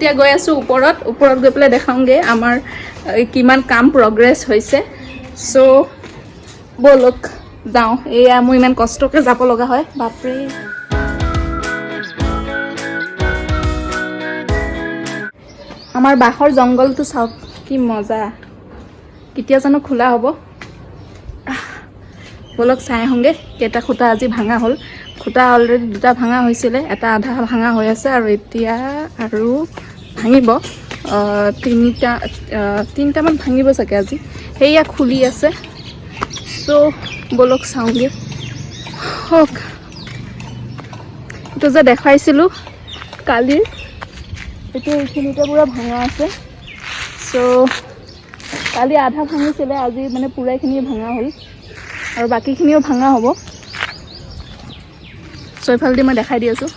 এতিয়া গৈ আছোঁ ওপৰত গৈ পেলাই দেখাওঁগৈ আমাৰ কিমান কাম প্ৰগ্ৰেছ হৈছে চ' ব'লক যাওঁ এয়া মোৰ ইমান কষ্টকৈ যাব লগা হয় বাপৰে আমাৰ বাঁহৰ জংঘলটো চাওক কি মজা কেতিয়া জানো খোলা হ'ব ব'লক চাই আহোঁগৈ কেইটা খুঁটা আজি ভাঙা হ'ল খুঁটা অলৰেডি 2টা ভাঙা হৈছিলে এটা আধা ভাঙা হৈ আছে আৰু এতিয়া আৰু ভাঙিব 3টামান ভাঙিব চাগে আজি সেয়া খুলি আছে চ' ব'লক চাওঁগৈ হওক এইটো যে দেখাইছিলোঁ কালিৰ এইটো এইখিনিতে পূৰা ভাঙা আছে চ' কালি আধা ভাঙিছিলে আজি মানে পূৰাখিনি ভাঙা হ'ল আৰু বাকীখিনিও ভাঙা হ'ব চ' এইফালেদি মই দেখাই দি আছোঁ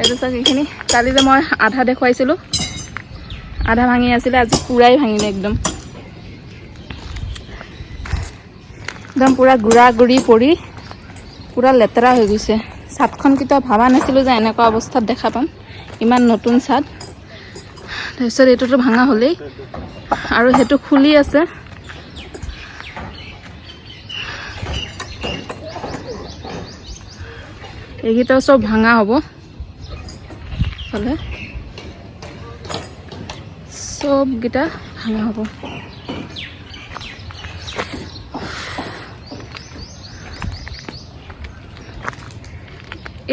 এইটো চাওক এইখিনি কালি যে মই আধা দেখুৱাইছিলোঁ আধা ভাঙি আছিলে আজি পূৰাই ভাঙিলে একদম পূৰা গুড়া গুড়ি পৰি পূৰা লেতেৰা হৈ গৈছে ছাদখন কেতিয়াও ভবা নাছিলোঁ যে এনেকুৱা অৱস্থাত দেখা পাম ইমান নতুন ছাদ তাৰপিছত এইটোতো ভাঙা হ'লেই আৰু সেইটো খুলি আছে এইকেইটাও চব ভাঙা হ'ব হ'লে চবকেইটা ভাঙা হ'ব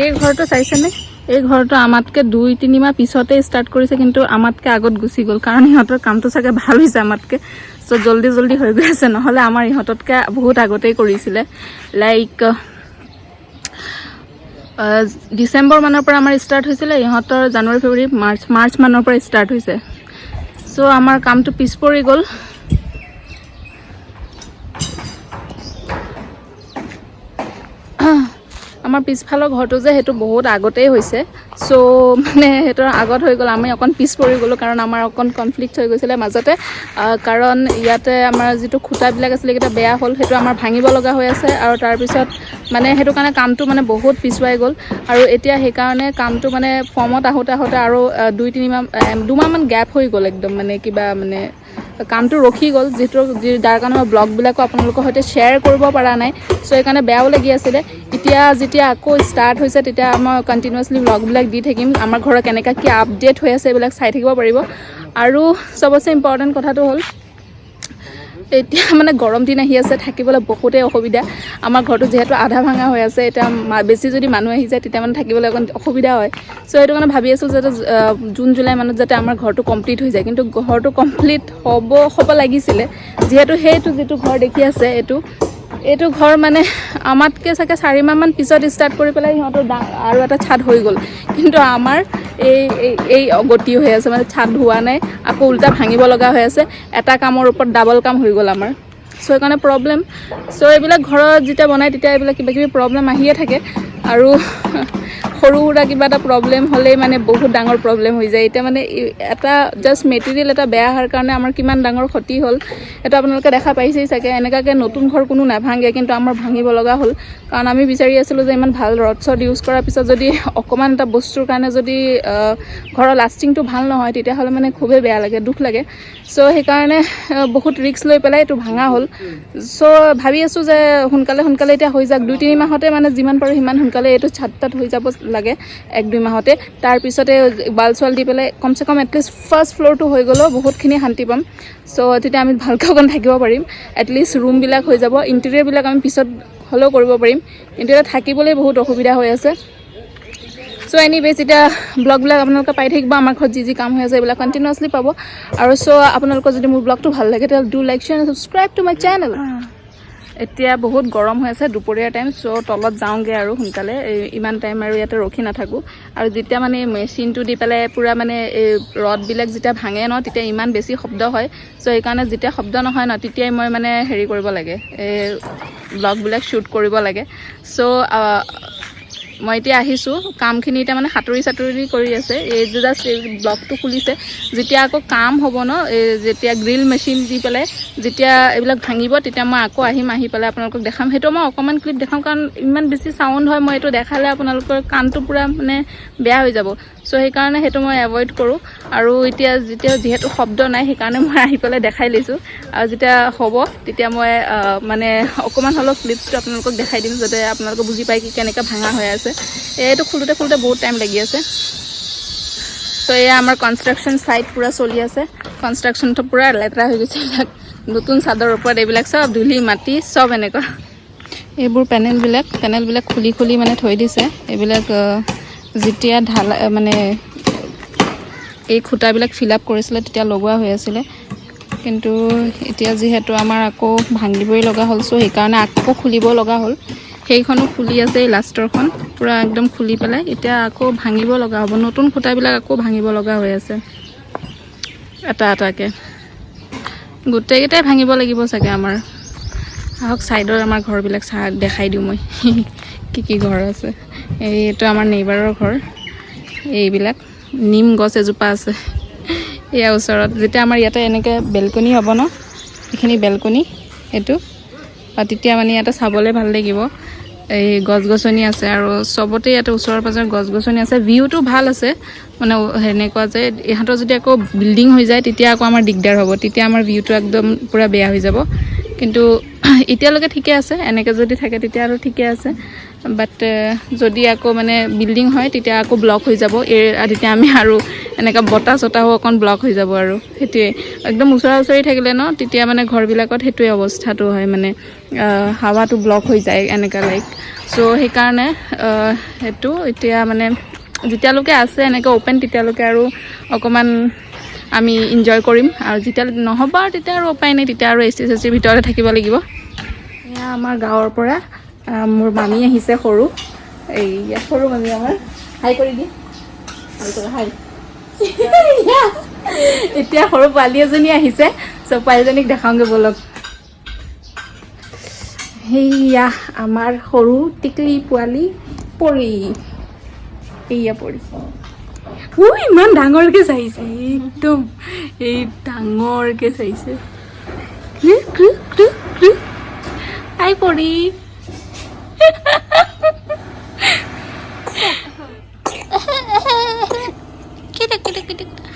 এই ঘৰটো চাইছেনে এই ঘৰটো আমাতকৈ 2-3 মাহ পিছতে ষ্টাৰ্ট কৰিছে কিন্তু আমাতকৈ আগত গুচি গ'ল কাৰণ ইহঁতৰ কামটো চাগে ভাল হৈছে আমাতকৈ চ' জল্দি হৈ গৈ আছে নহ'লে আমাৰ ইহঁততকৈ বহুত আগতেই কৰিছিলে লাইক ডিচেম্বৰ মানৰ পৰা আমাৰ ষ্টাৰ্ট হৈছিলে ইহঁতৰ জানুৱাৰী ফেব্ৰুৱাৰী মাৰ্চ মানৰ পৰা ষ্টাৰ্ট হৈছে চ' আমাৰ কামটো পিছ পৰি গ'ল আমাৰ পিছফালৰ ঘৰটো যে সেইটো বহুত আগতেই হৈছে চ' মানে সেইটোৰ আগত হৈ গ'ল আমি অকণ পিছ পৰি গ'লোঁ কাৰণ আমাৰ অকণ কনফ্লিক্ট হৈ গৈছিলে মাজতে কাৰণ ইয়াতে আমাৰ যিটো খুঁটাবিলাক আছিলে এইকেইটা বেয়া হ'ল সেইটো আমাৰ ভাঙিব লগা হৈ আছে আৰু তাৰপিছত মানে সেইটো কাৰণে কামটো মানে বহুত পিছুৱাই গ'ল আৰু এতিয়া সেইকাৰণে কামটো মানে ফৰ্মত আহোঁতে আৰু 2-3 মাহমান গেপ হৈ গ'ল একদম মানে কিবা মানে কামটো ৰখি গ'ল যাৰ কাৰণে মই ব্লগবিলাকো আপোনালোকৰ সৈতে শ্বেয়াৰ কৰিব পৰা নাই চ' সেইকাৰণে বেয়াও লাগি আছিলে যেতিয়া আকৌ ষ্টাৰ্ট হৈছে তেতিয়া মই কণ্টিনিউৱাছলি ব্লগবিলাক দি থাকিম আমাৰ ঘৰত কেনেকৈ কি আপডেট হৈ আছে এইবিলাক চাই থাকিব পাৰিব আৰু চবতছে ইম্পৰ্টেণ্ট কথাটো হ'ল এতিয়া মানে গৰম দিন আহি আছে থাকিবলৈ বহুতেই অসুবিধা আমাৰ ঘৰটো যিহেতু আধা ভাঙা হৈ আছে এতিয়া বেছি যদি মানুহ আহি যায় তেতিয়া মানে থাকিবলৈ অকণ অসুবিধা হয় চ' সেইটো কাৰণে ভাবি আছোঁ যাতে জুন জুলাই মানত যাতে আমাৰ ঘৰটো কমপ্লিট হৈ যায় কিন্তু ঘৰটো কমপ্লিট হ'ব লাগিছিলে যিহেতু সেইটো যিটো ঘৰ দেখি আছে এইটো ঘৰ মানে আমাতকৈ চাগে 4 মাহমান পিছত ষ্টাৰ্ট কৰি পেলাই সিহঁতৰ আৰু এটা ছাদ হৈ গ'ল কিন্তু আমাৰ এই গতি হৈ আছে মানে ছাদ হোৱা নাই আকৌ উল্টা ভাঙিব লগা হৈ আছে এটা কামৰ ওপৰত ডাবল কাম হৈ গ'ল আমাৰ চ' সেইকাৰণে প্ৰব্লেম চ' এইবিলাক ঘৰত যেতিয়া বনায় তেতিয়া এইবিলাক কিবাকিবি প্ৰব্লেম আহিয়ে থাকে আৰু সৰু সুৰা কিবা এটা প্ৰব্লেম হ'লেই মানে বহুত ডাঙৰ প্ৰব্লেম হৈ যায় এতিয়া মানে এটা জাষ্ট মেটেৰিয়েল এটা বেয়া হোৱাৰ কাৰণে আমাৰ কিমান ডাঙৰ ক্ষতি হ'ল সেইটো আপোনালোকে দেখা পাইছেই চাগে এনেকুৱাকৈ নতুন ঘৰ কোনো নাভাঙে কিন্তু আমাৰ ভাঙিব লগা হ'ল কাৰণ আমি বিচাৰি আছিলোঁ যে ইমান ভাল ৰড চড ইউজ কৰাৰ পিছত যদি অকণমান এটা বস্তুৰ কাৰণে যদি ঘৰৰ লাষ্টিংটো ভাল নহয় তেতিয়াহ'লে মানে খুবেই বেয়া লাগে দুখ লাগে চ' সেইকাৰণে বহুত ৰিস্ক লৈ পেলাই এইটো ভাঙা হ'ল চ' ভাবি আছোঁ যে সোনকালে এতিয়া হৈ যাওক 2-3 মাহতে মানে যিমান পাৰোঁ সিমান সোনকালে এইটো ছাদ হৈ যাব লাগে 1-2 মাহতে তাৰপিছতে বাল চোৱাল দি পেলাই কমচে কম এটলিষ্ট ফাৰ্ষ্ট ফ্ল'ৰটো হৈ গ'লেও বহুতখিনি শান্তি পাম চ' তেতিয়া আমি ভালকৈ অকণ থাকিব পাৰিম এটলিষ্ট ৰুমবিলাক হৈ যাব ইণ্টেৰিয়ৰবিলাক আমি পিছত হ'লেও কৰিব পাৰিম কিন্তু এতিয়া থাকিবলৈ বহুত অসুবিধা হৈ আছে চ' এনিৱেজ এতিয়া ব্লগবিলাক আপোনালোকে পাই থাকিব আমাৰ ঘৰত যি কাম হৈ আছে এইবিলাক কণ্টিনিউৱাছলি পাব আৰু চ' আপোনালোকৰ যদি মোৰ ব্লগটো ভাল লাগে তেতিয়াহ'লে do like share subscribe to my channel এতিয়া বহুত গৰম হৈ আছে দুপৰীয়া টাইম চ' তলত যাওঁগৈ আৰু সোনকালে ইমান টাইম আৰু ইয়াতে ৰখি নাথাকোঁ আৰু যেতিয়া মানে মেচিনটো দি পেলাই পূৰা মানে এই ৰডবিলাক যেতিয়া ভাঙে ন তেতিয়া ইমান বেছি শব্দ হয় চ' সেইকাৰণে যেতিয়া শব্দ নহয় ন তেতিয়াই মই মানে হেৰি কৰিব লাগে এই ব্লগবিলাক শ্বুট কৰিব লাগে চ' মই এতিয়া আহিছোঁ কামখিনি এতিয়া মানে সাঁতুৰি কৰি আছে এই জাষ্ট এই ব্লগটো খুলিছে যেতিয়া আকৌ কাম হ'ব ন যেতিয়া গ্ৰিল মেচিন দি পেলাই যেতিয়া এইবিলাক ভাঙিব তেতিয়া মই আকৌ আহি পেলাই আপোনালোকক দেখাম সেইটো মই অকণমান ক্লিপ দেখাম কাৰণ ইমান বেছি চাউণ্ড হয় মই এইটো দেখালে আপোনালোকৰ কাণটো পূৰা মানে বেয়া হৈ যাব চ' চ' সেইকাৰণে সেইটো মই এভইড কৰোঁ আৰু এতিয়া যিহেতু শব্দ নাই সেইকাৰণে মই আহি পেলাই দেখাই লৈছোঁ আৰু যেতিয়া হ'ব তেতিয়া মই মানে অকণমান হ'লেও ক্লিপছটো আপোনালোকক দেখাই দিম যাতে আপোনালোকে বুজি পায় কি কেনেকৈ ভাঙা হৈ আছে এইটো খোলোতে বহুত টাইম লাগি আছে চ' এয়া আমাৰ কনষ্ট্ৰাকশ্যন চাইট পূৰা চলি আছে কনষ্ট্ৰাকশ্যনটো পূৰা লেতেৰা হৈ গৈছে এইবিলাক নতুন চাদৰ ওপৰত এইবিলাক চব ধূলি মাটি চব এনেকুৱা এইবোৰ পেনেলবিলাক খুলি মানে থৈ দিছে এইবিলাক যেতিয়া মানে এই খুঁটাবিলাক ফিল আপ কৰিছিলে তেতিয়া লগোৱা হৈ আছিলে কিন্তু এতিয়া যিহেতু আমাৰ আকৌ ভাঙিবই লগা হ'ল চ' সেইকাৰণে আকৌ খুলিব লগা হ'ল সেইখনো খুলি আছে এই লাষ্টৰখন পূৰা একদম খুলি পেলাই এতিয়া আকৌ ভাঙিব লগা হ'ব নতুন খুঁটাবিলাক আকৌ ভাঙিব লগা হৈ আছে এটাকৈ গোটেইকেইটাই ভাঙিব লাগিব চাগে আমাৰ আহক ছাইডৰ আমাৰ ঘৰবিলাক দেখাই দিওঁ মই কি ঘৰ আছে এইটো আমাৰ নেইবাৰৰ ঘৰ এইবিলাক নিম গছ এজোপা আছে এয়া ওচৰত যেতিয়া আমাৰ ইয়াতে এনেকৈ বেলকনি হ'ব ন এইখিনি বেলকনি এইটো তেতিয়া মানে ইয়াতে চাবলৈ ভাল লাগিব এই গছ-গছনি আছে আৰু চবতে ইয়াতে ওচৰৰ পাজৰে গছ-গছনি আছে ভিউটো ভাল আছে মানে সেনেকুৱা যে ইহঁতৰ যদি আকৌ বিল্ডিং হৈ যায় তেতিয়া আকৌ আমাৰ দিগদাৰ হ'ব তেতিয়া আমাৰ ভিউটো একদম পূৰা বেয়া হৈ যাব কিন্তু এতিয়ালৈকে ঠিকে আছে এনেকৈ যদি থাকে তেতিয়া আৰু ঠিকে আছে বাট যদি আকৌ মানে বিল্ডিং হয় তেতিয়া আকৌ ব্লক হৈ যাব তেতিয়া আমি আৰু এনেকৈ বতাহো অকণ ব্লক হৈ যাব আৰু সেইটোৱে একদম ওচৰা-ওচৰি থাকিলে ন তেতিয়া মানে ঘৰবিলাকত সেইটোৱে অৱস্থাটো হয় মানে হাৱাটো ব্লক হৈ যায় এনেকুৱা লাইক চ' সেইকাৰণে সেইটো এতিয়া মানে যেতিয়ালৈকে আছে এনেকৈ অ'পেন তেতিয়ালৈকে আৰু অকণমান আমি ইনজয় কৰিম আৰু যেতিয়া নহ'ব আৰু তেতিয়া আৰু উপায় নাই তেতিয়া আৰু এচি ভিতৰতে থাকিব লাগিব এয়া আমাৰ গাঁৱৰ পৰা মোৰ মামী আহিছে সৰু এইয়া সৰু মামী আমাৰ হাই কৰি দিয়ে হাই এতিয়া সৰু পোৱালী এজনী আহিছে চ' পোৱালীজনীক দেখাওঁগৈ ব'লক সেয়া আমাৰ সৰু টিকলি পোৱালী পৰি এইয়া পৰি ইমান ডাঙৰকৈ চাইছে একদম এই ডাঙৰকৈ চাইছে আই পৰি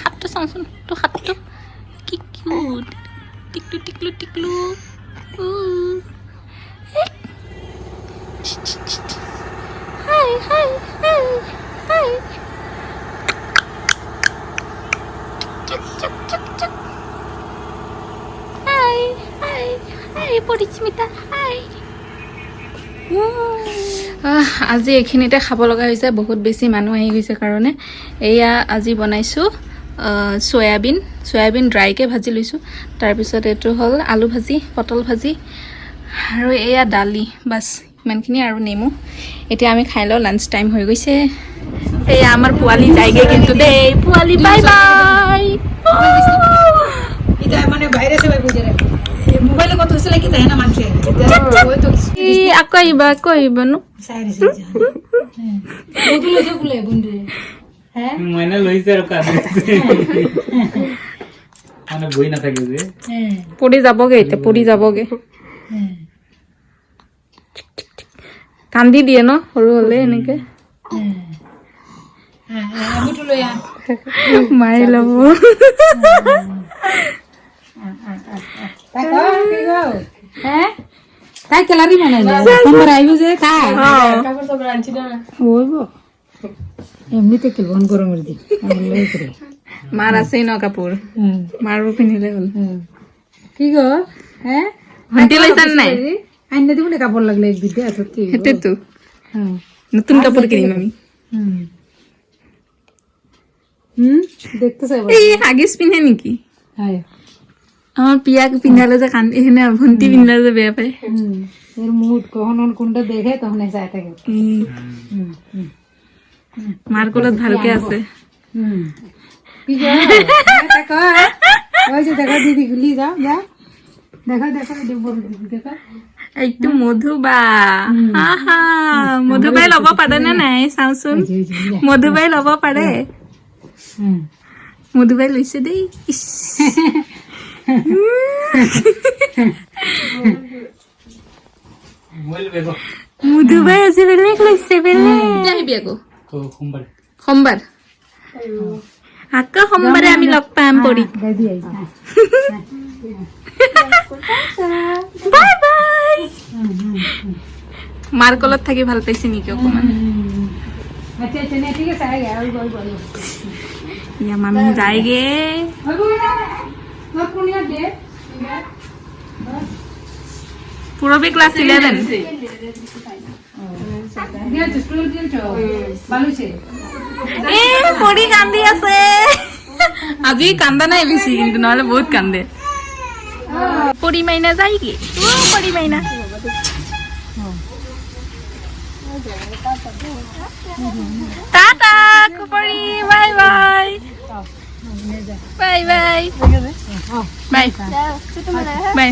হাতটো চাওঁচোন তোৰ হাতটো কি কিউট টিকলু হাই হাই হাই হাই হাই হাই হাই পৰিস্মিতা হাই আজি এইখিনিতে খাব লগা হৈছে বহুত বেছি মানুহ আহি গৈছে কাৰণে এয়া আজি বনাইছোঁ চয়াবিন ড্ৰাইকৈ ভাজি লৈছোঁ তাৰপিছত এইটো হ'ল আলু ভাজি পটল ভাজি আৰু এয়া দালি বাছ ইমানখিনি আৰু নেমু এতিয়া আমি খাই লওঁ লাঞ্চ টাইম হৈ গৈছে এয়া আমাৰ পোৱালি যায়গৈ কিন্তু দেই পোৱালি বাই বাই আকৌ আহিবা ন পৰি যাবগে এতিয়া পৰি যাবগে কান্দি দিয়ে ন সৰু হলে এনেকে মাৰি ল'ব তাই কেলাৰি মানে সোমবাৰ আইব যে তাই এমনিতে খেলবন গৰমেৰ দিন মাৰ আছেই ন কাপোৰ মাৰো পিন্ধিলে হ'ল কি গো হ্যাঁ ভণ্টি লৈছান নাই আইনে দিব না কাপড় লাগলে এক দিতে সত্যি সেইটোতো নতুন কাপোৰ কিনিম আমি দেখতে চাই এই হাগিছ পিন্ধে নেকি হয় আমার পিয়াক পিন্ধালে যে কান্দি এখানে ভন্টি পিন্ধালে যে বেয়া পায় এর মুড কখন কোনটা দেখে তখন চাই থাকে মার কোলত ভালকে আছে কি গো দেখো ওই যে দেখো দিদি গুলি যাও যা দেখো দেখো দেখো এইটো মধুবা হা মধুবাই ল'ব পাৰে নে নাই চাওচোন মধুবাই ল'ব পাৰে মধুবাই লৈছে দেই মধুবাই আছে বেলেগ লৈছে বেলেগ আহিবি আকৌ সোমবাৰ আকৌ সোমবাৰে আমি লগ পাম পৰি বাই বাই মাৰ কলত থাকি ভাল পাইছে নেকি অকমান ইয়া মামি যায়গে পুৰবী ক্লাছ 11 এ পৰি কান্দি আছে আজি কান্দা নাই বেছি কিন্তু নহলে বহুত কান্দে পৰি মাইনা যায়গে ও পৰি মাইনা Tata কুপৰি bye bye bye bye bye bye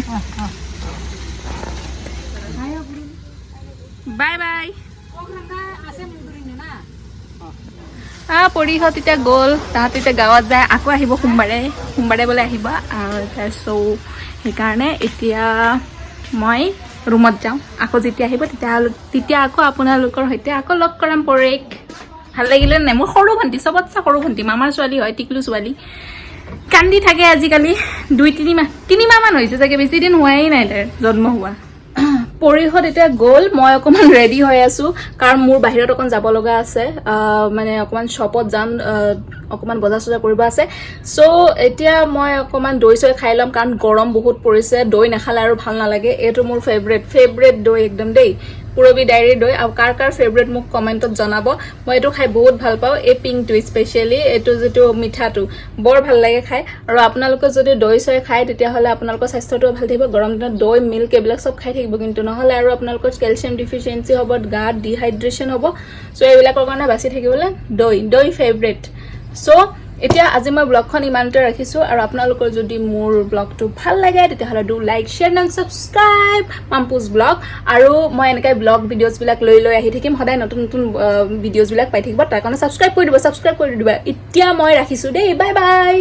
bye bye পৰীহঁত এতিয়া গ'ল তাহাঁত এতিয়া গাঁৱত যায় আকৌ আহিব সোমবাৰে বোলে আহিব চ' সেইকাৰণে এতিয়া মই ৰুমত যাওঁ আকৌ যেতিয়া আহিব তেতিয়া আকৌ আপোনালোকৰ সৈতে আকৌ লগ কৰাম পৰীক ভাল লাগিলে নাই মোৰ সৰু ভণ্টি চবতছে সৰু ভণ্টি মামাৰ ছোৱালী হয় টিকলু ছোৱালী কান্দি থাকে আজিকালি 2-3 মাহ মান হৈছে চাগে বেছি দিন হোৱাই নাই তাইৰ জন্ম হোৱা পৰীহঁত এতিয়া গ'ল মই অকণমান ৰেডি হৈ আছোঁ কাৰণ মোৰ বাহিৰত অকণ যাব লগা আছে মানে অকণমান শ্বপত যাম অকণমান বজাৰ চজাৰ কৰিব আছে চ' এতিয়া মই অকণমান দৈ চৈ খাই ল'ম কাৰণ গৰম বহুত পৰিছে দৈ নাখালে আৰু ভাল নালাগে এইটো মোৰ ফেভৰেট দৈ একদম দেই পুৰবী ডায়েৰীৰ দৈ আৰু কাৰ ফেভৰেট মোক কমেণ্টত জনাব মই এইটো খাই বহুত ভাল পাওঁ এই পিংকটো স্পেচিয়েলি এইটো যিটো মিঠাটো বৰ ভাল লাগে খাই আৰু আপোনালোকে যদি দৈ চৈ খায় তেতিয়াহ'লে আপোনালোকৰ স্বাস্থ্যটো ভাল থাকিব গৰম দিনত দৈ মিল্ক এইবিলাক চব খাই থাকিব কিন্তু নহ'লে আৰু আপোনালোকৰ কেলছিয়াম ডিফিচিয়েঞ্চি হ'ব গাত ডিহাইড্ৰেশ্যন হ'ব চ' এইবিলাকৰ কাৰণে বাচি থাকিবলৈ দৈ ফেভৰেট চ' এতিয়া আজি মই ব্লগখন ইমানতে ৰাখিছোঁ আৰু আপোনালোকৰ যদি মোৰ ব্লগটো ভাল লাগে তেতিয়াহ'লে do like share and subscribe মাম্পুজ ব্লগ আৰু মই এনেকৈ ব্লগ ভিডিঅ'জবিলাক লৈ আহি থাকিম সদায় নতুন ভিডিঅ'জবিলাক পাই থাকিব তাৰ কাৰণে ছাবস্ক্ৰাইব কৰি দিব এতিয়া মই ৰাখিছোঁ দেই বাই বাই